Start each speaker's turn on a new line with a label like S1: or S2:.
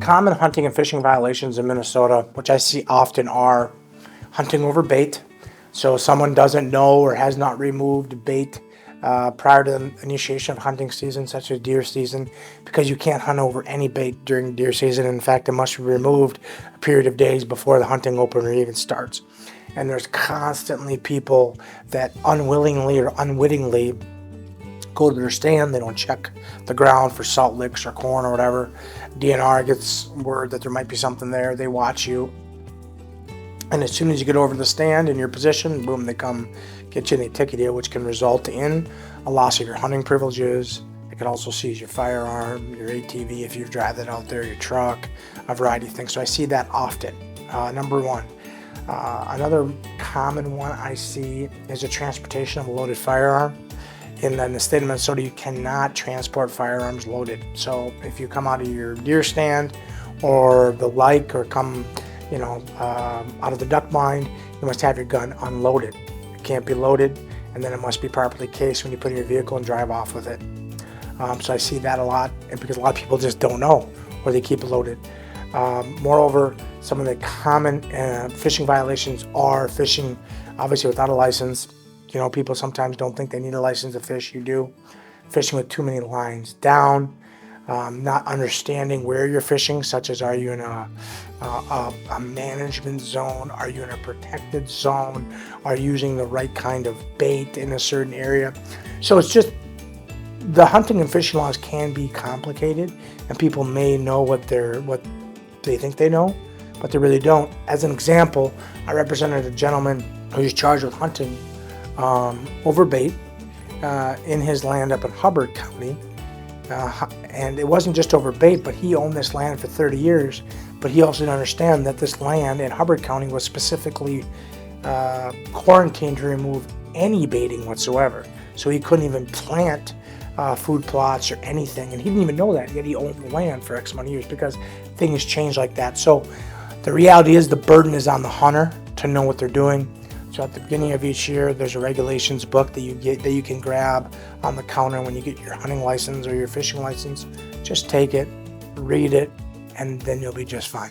S1: Common hunting and fishing violations in Minnesota, which I see often, are hunting over bait. So someone doesn't know or has not removed bait prior to the initiation of hunting season, such as deer season, because you can't hunt over any bait during deer season. In fact, it must be removed a period of days before the hunting opener even starts. And there's constantly people that unwillingly or unwittingly go to their stand. They don't check the ground for salt licks or corn or whatever. DNR gets word that there might be something there. They watch you. And as soon as you get over to the stand in your position, boom, they come get you and they ticket you, which can result in a loss of your hunting privileges. It can also seize your firearm, your ATV if you drive that out there, your truck, a variety of things. So I see that often. Number one. Another common one I see is the transportation of a loaded firearm. In the state of Minnesota, you cannot transport firearms loaded. So if you come out of your deer stand or the like, or come out of the duck blind, you must have your gun unloaded. It can't be loaded, and then it must be properly cased when you put it in your vehicle and drive off with it. So I see that a lot, and because a lot of people just don't know, or they keep it loaded. Moreover, some of the common fishing violations are fishing, obviously, without a license. People sometimes don't think they need a license to fish. You do. Fishing with too many lines down, not understanding where you're fishing, such as, are you in a management zone? Are you in a protected zone? Are you using the right kind of bait in a certain area? So it's just, the hunting and fishing laws can be complicated, and people may know what they think they know, but they really don't. As an example, I represented a gentleman who's charged with hunting over bait in his land up in Hubbard County. And it wasn't just over bait, but he owned this land for 30 years. But he also didn't understand that this land in Hubbard County was specifically quarantined to remove any baiting whatsoever. So he couldn't even plant food plots or anything. And he didn't even know that, yet he owned the land for X amount of years, because things change like that. So the reality is the burden is on the hunter to know what they're doing. So at the beginning of each year, there's a regulations book that you can grab on the counter when you get your hunting license or your fishing license. Just take it, read it, and then you'll be just fine.